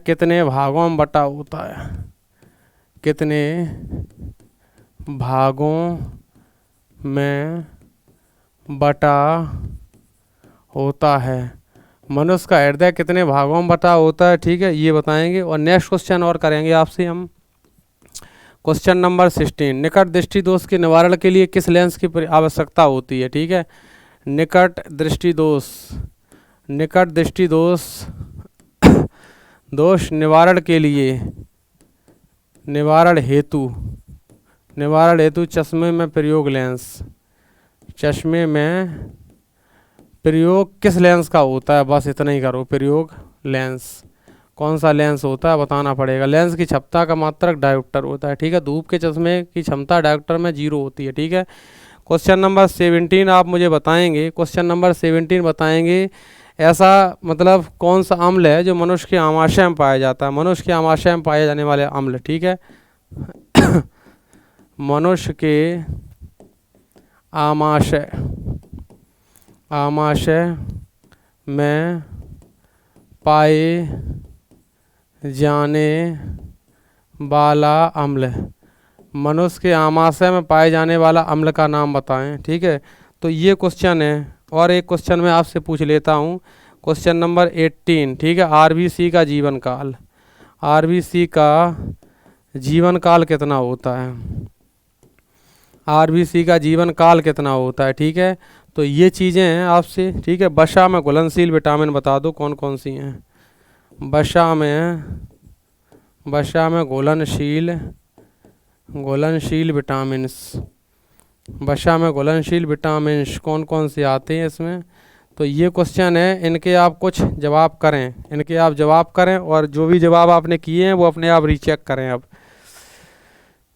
कितने भागों में बटा होता है, कितने भागों में बटा होता है, मनुष्य का हृदय कितने भागों में बटा होता है। ठीक है, ये बताएंगे। और नेक्स्ट क्वेश्चन और करेंगे आपसे हम, क्वेश्चन नंबर 16, निकट दृष्टि दोष के निवारण के लिए किस लेंस की आवश्यकता होती है। ठीक है, निकट दृष्टि दोष निवारण के लिए, निवारण हेतु चश्मे में प्रयोग लेंस, चश्मे में प्रयोग किस लेंस का होता है, बस इतना ही करो, प्रयोग लेंस। कौन सा लेंस होता है बताना पड़ेगा। लेंस की क्षमता का मात्रक डायोप्टर होता है, ठीक है। धूप के चश्मे की क्षमता डायोप्टर में 0 होती है, ठीक है। क्वेश्चन नंबर 17 आप मुझे बताएंगे, क्वेश्चन नंबर 17 बताएंगे, ऐसा मतलब कौन सा अम्ल है जो मनुष्य के आमाशय में पाया जाता है, मनुष्य के आमाशय में पाए जाने वाले अम्ल, ठीक है। मनुष्य के आमाशय में पाए जाने वाला अम्ल, मनुष्य के आमाशय में पाए जाने वाला अम्ल का नाम बताएं, ठीक है। तो ये क्वेश्चन है। और एक क्वेश्चन मैं आपसे पूछ लेता हूँ, क्वेश्चन नंबर 18, ठीक है। आरबीसी का जीवन काल, आरबीसी का जीवन काल कितना होता है, आरबीसी का जीवन काल कितना होता है, ठीक है। तो ये चीज़ें हैं आपसे, ठीक है। वसा में घुलनशील विटामिन बता दो कौन कौन सी हैं। वसा में घुलनशील विटामिन्स, वसा में घुलनशील विटामिन्स कौन कौन से आते हैं इसमें। तो ये क्वेश्चन है, इनके आप कुछ जवाब करें, इनके आप जवाब करें, और जो भी जवाब आपने किए हैं वो अपने आप रीचेक करें। अब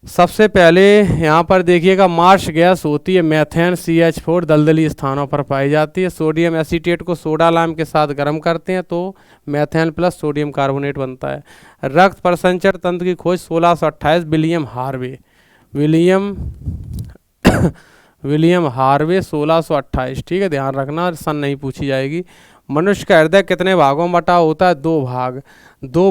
सबसे पहले यहाँ पर देखिएगा, मार्श गैस होती है मेथेन CH4, दलदली स्थानों पर पाई जाती है। सोडियम एसीटेट को सोडा लाइम के साथ गर्म करते हैं तो मेथेन प्लस सोडियम कार्बोनेट बनता है। रक्त प्रसंचरण तंत्र की खोज 1628, विलियम हार्वे 1628, ठीक है। ध्यान रखना, सन नहीं पूछी जाएगी। मनुष्य का हृदय कितने भागों में बटा होता है, 2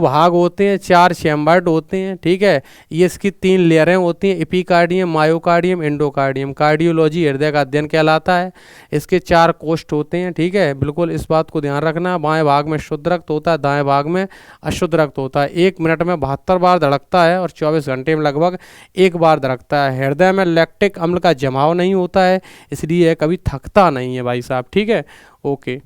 भाग होते हैं, 4 चैम्बर्ड होते हैं, ठीक है। ये इसकी 3 लेयरें होती हैं, एपिकार्डियम, मायोकार्डियम, एंडोकार्डियम। कार्डियोलॉजी हृदय का अध्ययन कहलाता है। इसके 4 कोष्ठ होते हैं, ठीक है। बिल्कुल इस बात को ध्यान रखना। बाएं भाग में शुद्ध रक्त होता है, दाएं भाग में अशुद्ध रक्त होता है। 1 मिनट में 72 बार धड़कता है और 24 घंटे में लगभग 1 बार धड़कता है। हृदय में लैक्टिक अम्ल का जमाव नहीं होता है, इसलिए कभी थकता नहीं है भाई साहब, ठीक है। ओके।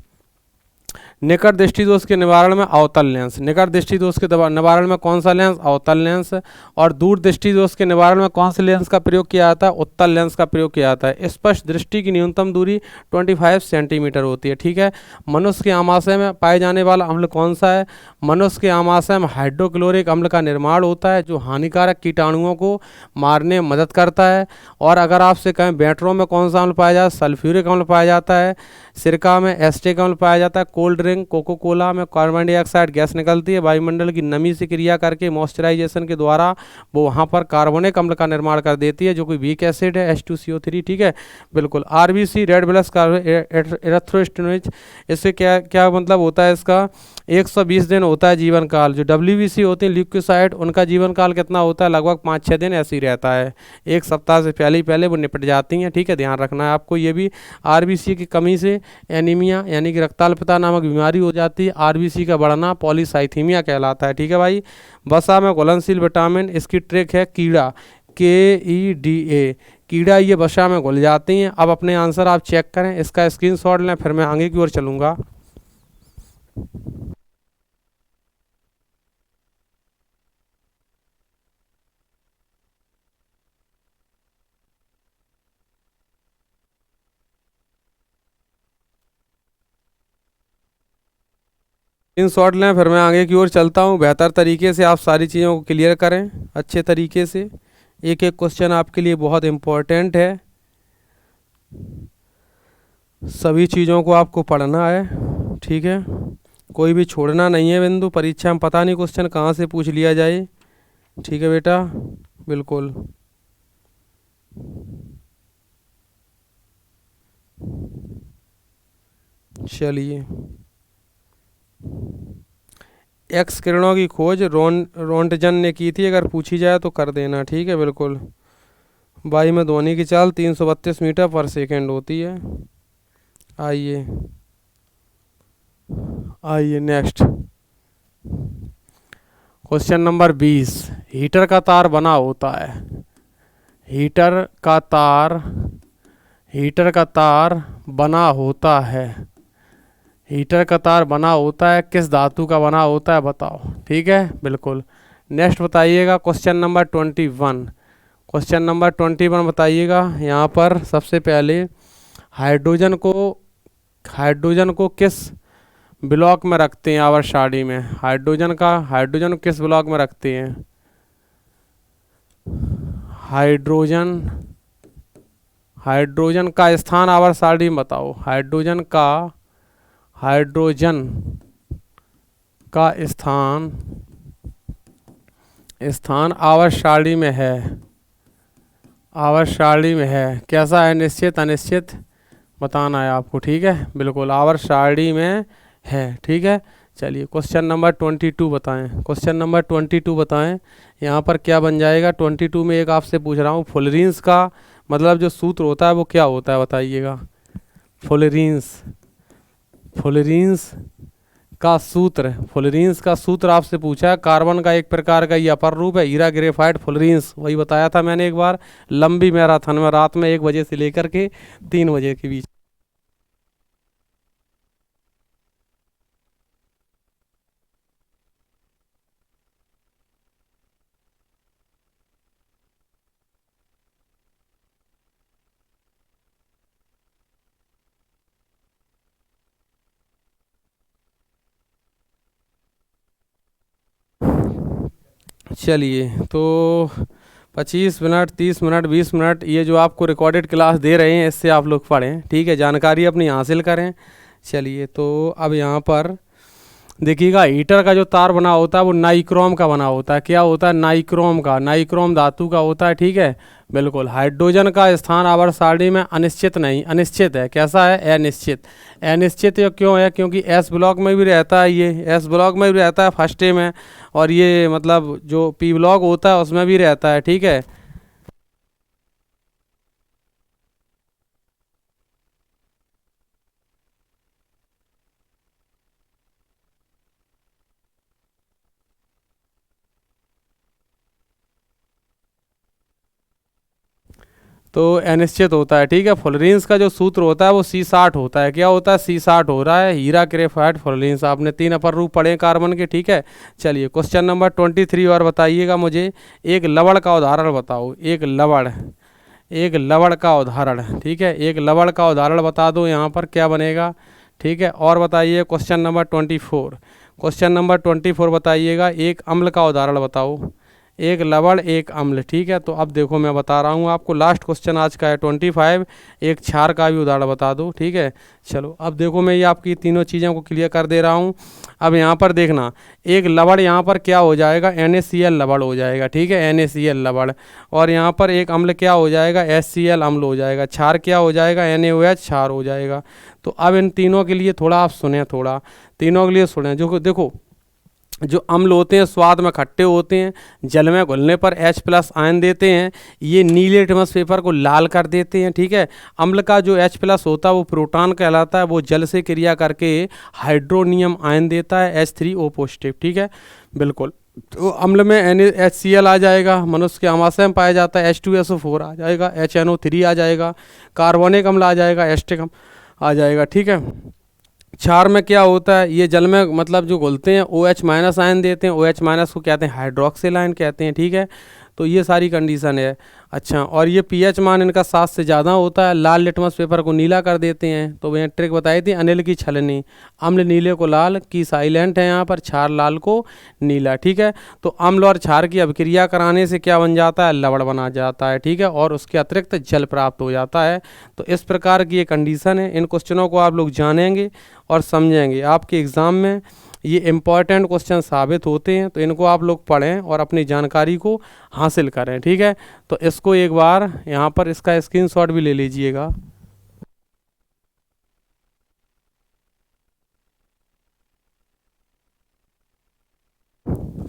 निकट दृष्टि दोष के निवारण में अवतल लेंस, निकट दृष्टि दोष के निवारण में कौन सा लेंस, अवतल लेंस। और दूर दृष्टि दोष के निवारण में कौन से लेंस का प्रयोग किया जाता है, उत्तल लेंस का प्रयोग किया जाता है। स्पष्ट दृष्टि की न्यूनतम दूरी 25 सेंटीमीटर होती है, ठीक है। मनुष्य के आमाशय में पाए जाने वाला अम्ल कौन सा है, मनुष्य के आमाशय में हाइड्रोक्लोरिक अम्ल का निर्माण होता है, जो हानिकारक कीटाणुओं को मारने में मदद करता है। और अगर आपसे कहें बैटरों में कौन सा अम्ल पाया जाता है, सल्फ्यूरिक अम्ल पाया जाता है। सिरका में एस्टिक अम्ल पाया जाता है। कोल्ड ड्रिंक कोको कोला में कार्बन डाइऑक्साइड गैस निकलती है, वायुमंडल की नमी से क्रिया करके मॉइस्चराइजेशन के द्वारा वो वहाँ पर कार्बोनिक अम्ल का निर्माण कर देती है, जो कि वीक एसिड है, H2CO3, ठीक है। बिल्कुल। आरबीसी रेड ब्लड एरिथ्रोसाइटोसिस, इससे क्या क्या मतलब होता है इसका, 120 दिन होता है जीवन काल। जो WBC होते हैं ल्यूकोसाइट, उनका जीवन काल कितना होता है, लगभग 5-6 दिन ऐसे ही रहता है, 1 सप्ताह से पहले वो निपट जाती हैं, ठीक है। ध्यान रखना है आपको ये भी। आरबीसी की कमी से एनीमिया यानी कि रक्ताल्पता नामक बीमारी हो जाती है। आरबीसी का बढ़ना पॉलीसाइथीमिया कहलाता है, ठीक है भाई। वसा में घुलनशील विटामिन, इसकी ट्रिक है कीड़ा, KEDA, कीड़ा, ये वसा में घुल जाती हैं। अब अपने आंसर आप चेक करें, इसका स्क्रीनशॉट लें, फिर मैं आगे की ओर चलूँगा। स्क्रीनशॉट लें, फिर मैं आगे की ओर चलता हूँ। बेहतर तरीके से आप सारी चीज़ों को क्लियर करें अच्छे तरीके से। एक एक क्वेश्चन आपके लिए बहुत इम्पोर्टेंट है, सभी चीज़ों को आपको पढ़ना है, ठीक है। कोई भी छोड़ना नहीं है बिंदु। परीक्षा में पता नहीं क्वेश्चन कहाँ से पूछ लिया जाए, ठीक है बेटा। बिल्कुल। चलिए, एक्स किरणों की खोज रोंटजन ने की थी, अगर पूछी जाए तो कर देना, ठीक है। बिल्कुल। वायु में ध्वनि की चाल 332 मीटर पर सेकेंड होती है। आइए नेक्स्ट क्वेश्चन नंबर 20। हीटर का तार बना होता है, हीटर का तार बना होता है, हीटर का तार बना होता है, किस धातु का बना होता है बताओ, ठीक है। बिल्कुल। नेक्स्ट बताइएगा क्वेश्चन नंबर 21, क्वेश्चन नंबर 21 बताइएगा। यहाँ पर सबसे पहले हाइड्रोजन को किस ब्लॉक में रखते हैं आवर्त सारणी में? हाइड्रोजन किस ब्लॉक में रखते हैं? हाइड्रोजन का स्थान आवर्त सारणी में बताओ। हाइड्रोजन का स्थान आवर्त सारणी में है। आवर्त सारणी में है, कैसा है? निश्चित, अनिश्चित बताना है आपको, ठीक है। बिल्कुल आवर्त सारणी में है, ठीक है। चलिए क्वेश्चन नंबर 22 बताएं। क्वेश्चन नंबर 22 बताएं। यहाँ पर क्या बन जाएगा? 22 में एक आपसे पूछ रहा हूँ, फुलरेंस का मतलब जो सूत्र होता है वो क्या होता है बताइएगा। फुलरेंस का सूत्र आपसे पूछा है। कार्बन का एक प्रकार का ये अपर रूप है, हीरा ग्रेफाइट फुलरेंस, वही बताया था मैंने एक बार लंबी मैराथन में, रात में 1 बजे से लेकर के 3 बजे के बीच। चलिए तो 25 मिनट, 30 मिनट, 20 मिनट ये जो आपको रिकॉर्डेड क्लास दे रहे हैं इससे आप लोग पढ़ें, ठीक है, जानकारी अपनी हासिल करें। चलिए तो अब यहाँ पर देखिएगा, हीटर का जो तार बना होता है वो नाइक्रोम का बना होता है। क्या होता है? नाइक्रोम धातु का होता है, ठीक है। बिल्कुल। हाइड्रोजन का स्थान आवर्त सारणी में अनिश्चित नहीं, अनिश्चित है। कैसा है? अनिश्चित ये क्यों है? क्योंकि एस ब्लॉक में भी रहता है, ये एस ब्लॉक में भी रहता है फर्स्ट ए में, और ये मतलब जो पी ब्लॉक होता है उसमें भी रहता है, ठीक है। तो अनिश्चित होता है, ठीक है। फुलरेंस का जो सूत्र होता है वो C60 होता है। क्या होता है? C60 हो रहा है, हीरा ग्रेफाइट फुलरेंस। आपने 3 अपर रूप पढ़े हैं कार्बन के, ठीक है। चलिए क्वेश्चन नंबर 23 और बताइएगा मुझे, एक लवण का उदाहरण बताओ। एक लवण का उदाहरण, ठीक है। एक लवण का उदाहरण बता दो, यहाँ पर क्या बनेगा, ठीक है। और बताइए क्वेश्चन नंबर 24 बताइएगा, एक अम्ल का उदाहरण बताओ। एक लवण, एक अम्ल, ठीक है। तो अब देखो मैं बता रहा हूँ आपको, लास्ट क्वेश्चन आज का है 25, एक क्षार का भी उदाहरण बता दो, ठीक है। चलो अब देखो मैं ये आपकी तीनों चीज़ों को क्लियर कर दे रहा हूँ। अब यहाँ पर देखना, एक लवण यहाँ पर क्या हो जाएगा? NaCl लवण हो जाएगा, ठीक है, NaCl लवण। और यहाँ पर एक अम्ल क्या हो जाएगा? HCl अम्ल हो जाएगा। क्षार क्या हो जाएगा? NaOH क्षार हो जाएगा। तो अब इन तीनों के लिए थोड़ा आप सुने, तीनों के लिए सुने। जो देखो, जो अम्ल होते हैं स्वाद में खट्टे होते हैं, जल में घुलने पर H+ आयन देते हैं, ये नीले लिटमस पेपर को लाल कर देते हैं, ठीक है। अम्ल का जो H+ होता है वो प्रोटॉन कहलाता है, वो जल से क्रिया करके हाइड्रोनियम आयन देता है H3O पॉजिटिव, ठीक है। बिल्कुल। तो अम्ल में HCl आ जाएगा, मनुष्य के आमाशय में पाया जाता है, H2SO4 आ जाएगा, HNO3 आ जाएगा, कार्बोनिक अम्ल आ जाएगा, एस्टिक अम्ल आ जाएगा, ठीक है। क्षार में क्या होता है? ये जल में मतलब जो घुलते हैं OH- आयन देते हैं, OH- को कहते हैं हाइड्रोक्सिल आयन कहते हैं, ठीक है। तो ये सारी कंडीशन है। अच्छा, और ये pH मान इनका 7 से ज़्यादा होता है, लाल लिटमस पेपर को नीला कर देते हैं। तो वह ट्रिक बताई थी, अनिल की छलनी, अम्ल नीले को लाल की साइलेंट है यहाँ पर, क्षार लाल को नीला, ठीक है। तो अम्ल और क्षार की अभिक्रिया कराने से क्या बन जाता है? लवण बना जाता है, ठीक है, और उसके अतिरिक्त जल प्राप्त हो जाता है। तो इस प्रकार की ये कंडीशन है। इन क्वेश्चनों को आप लोग जानेंगे और समझेंगे, आपके एग्ज़ाम में ये इम्पॉर्टेंट क्वेश्चन साबित होते हैं। तो इनको आप लोग पढ़ें और अपनी जानकारी को हासिल करें, ठीक है। तो इसको एक बार यहाँ पर इसका स्क्रीनशॉट भी ले लीजिएगा।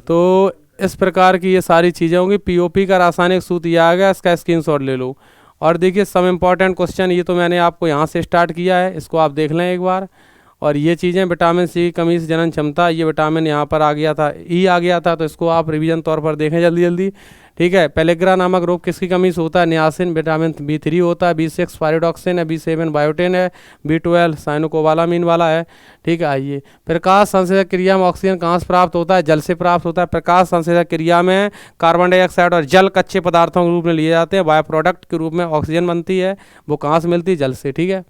तो इस प्रकार की ये सारी चीज़ें होंगी। पीओपी का रासायनिक सूत्र ये आ गया, इसका स्क्रीनशॉट ले लो। और देखिए सब इम्पॉर्टेंट क्वेश्चन, ये तो मैंने आपको यहाँ से स्टार्ट किया है, इसको आप देख लें एक बार। और ये चीज़ें, विटामिन सी की कमी से जनन क्षमता, ये विटामिन यहाँ पर आ गया था, ई आ गया था, तो इसको आप रिवीजन तौर पर देखें जल्दी जल्दी, ठीक है। पेलेग्रा नामक रोग किसकी कमी से होता है? नियासिन। विटामिन B3 होता है, B6 पायरिडॉक्सिन है, B7 बायोटिन है, B12 साइनोकोबालामीन वाला है, ठीक है। आइए, प्रकाश संश्लेषण क्रिया में ऑक्सीजन कहाँ से प्राप्त होता है? जल से प्राप्त होता है। प्रकाश संश्लेषण क्रिया में कार्बन डाइऑक्साइड और जल कच्चे पदार्थों के रूप में लिए जाते हैं, बायो प्रोडक्ट के रूप में ऑक्सीजन बनती है, वो कहाँ से मिलती है? जल से, ठीक है।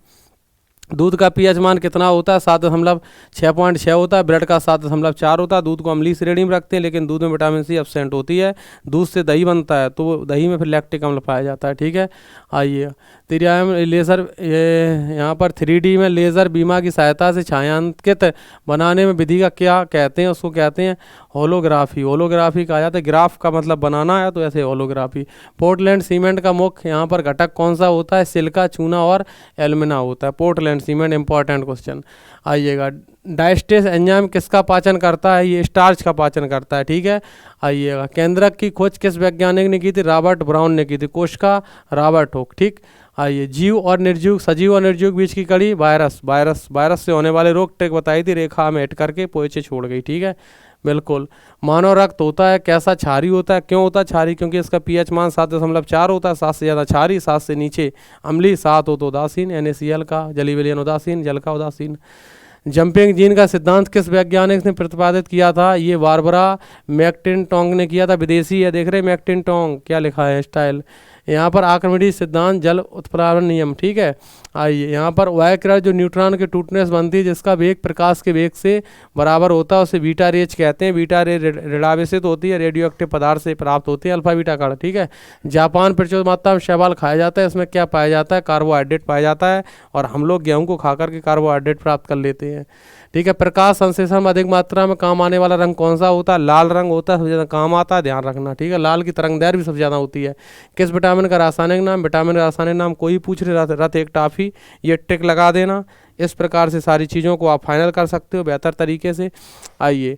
दूध का पीएच मान कितना होता है? 7.6 होता है। ब्रेड का 7.4 होता है। दूध को अम्लीय श्रेणी में रखते हैं, लेकिन दूध में विटामिन सी एब्सेंट होती है। दूध से दही बनता है, तो दही में फिर लैक्टिक अम्ल पाया जाता है। ठीक है, आइए त्रिआयाम लेज़र, ये यहाँ पर 3D में लेज़र बीमा की सहायता से छायांकित बनाने में विधि का क्या कहते हैं? उसको कहते हैं होलोग्राफी। होलोग्राफी कहा जाता है, ग्राफ का मतलब बनाना है, तो ऐसे होलोग्राफी। पोर्टलैंड सीमेंट का मुख्य यहाँ पर घटक कौन सा होता है? सिलिका, चूना और एल्यूमिना होता है। Portland cement, important question. आइएगा, डाइस्टेस एंजाइम किसका पाचन करता है? ये स्टार्च का पाचन करता है। ठीक है, आइएगा, केंद्रक की खोज किस वैज्ञानिक ने की थी? रॉबर्ट ब्राउन ने की थी। कोशिका, रॉबर्ट हुक। ठीक, आइए, जीव और निर्जीव, सजीव और निर्जीव बीच की कड़ी, वायरस। वायरस से होने वाले रोग ट्रिक बताई थी, रेखा में हिट करके पोइचे छोड़ गई। ठीक है, बिल्कुल। मानव रक्त होता है कैसा? क्षारी होता है। क्यों होता है क्षारी? क्योंकि इसका पीएच मान 7.4 होता है। 7 से ज़्यादा क्षारी, 7 से नीचे अम्लीय, 7 हो तो उदासीन। NaCl का, जली विलयन उदासीन, जल का उदासीन। जंपिंग जीन का सिद्धांत किस वैज्ञानिक ने प्रतिपादित किया था? ये बारबरा मैक्टिनटॉन्ग ने किया था। विदेशी है, देख रहे मैक्टिनटॉन्ग, क्या लिखा है स्टाइल। यहाँ पर आर्किमिडीज सिद्धांत, जल उत्प्लावन नियम। ठीक है, आइए, यहाँ पर वायक्रय जो न्यूट्रॉन के टूटने से बनती है, जिसका वेग प्रकाश के वेग से बराबर होता है, उसे बीटा रेज कहते हैं। बीटा रे ऋणावेशित होती है, रेडियो एक्टिव पदार्थ से प्राप्त होती है, अल्फा बीटा कण। ठीक है, जापान प्रचुर मात्रा में शैवाल खाया जाता है। इसमें क्या पाया जाता है? कार्बोहाइड्रेट पाया जाता है, और हम लोग गेहूँ को खा करके कार्बोहाइड्रेट प्राप्त कर लेते हैं। ठीक है, प्रकाश संश्लेषण में अधिक मात्रा में काम आने वाला रंग कौन सा होता है? लाल रंग होता है, सबसे ज़्यादा काम आता है, ध्यान रखना। ठीक है, लाल की तरंगदैर्घ्य भी सबसे ज़्यादा होती है। किस विटामिन का रासायनिक नाम? विटामिन का रासायनिक नाम कोई पूछ रहे, रत एक टाफी, ये टिक लगा देना। इस प्रकार से सारी चीज़ों को आप फाइनल कर सकते हो बेहतर तरीके से। आइए,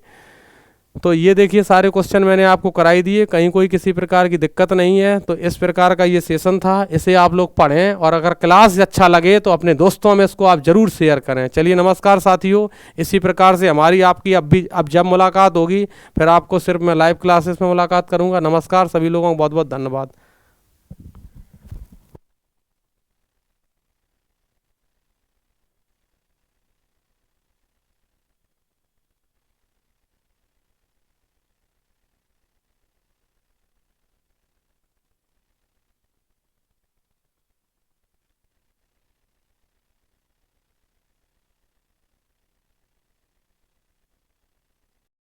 तो ये देखिए सारे क्वेश्चन मैंने आपको कराई दिए, कहीं कोई किसी प्रकार की दिक्कत नहीं है। तो इस प्रकार का ये सेशन था, इसे आप लोग पढ़ें, और अगर क्लास अच्छा लगे तो अपने दोस्तों में इसको आप ज़रूर शेयर करें। चलिए, नमस्कार साथियों। इसी प्रकार से हमारी आपकी अब जब मुलाकात होगी, फिर आपको सिर्फ मैं लाइव क्लासेस में मुलाकात करूँगा। नमस्कार, सभी लोगों को बहुत बहुत धन्यवाद।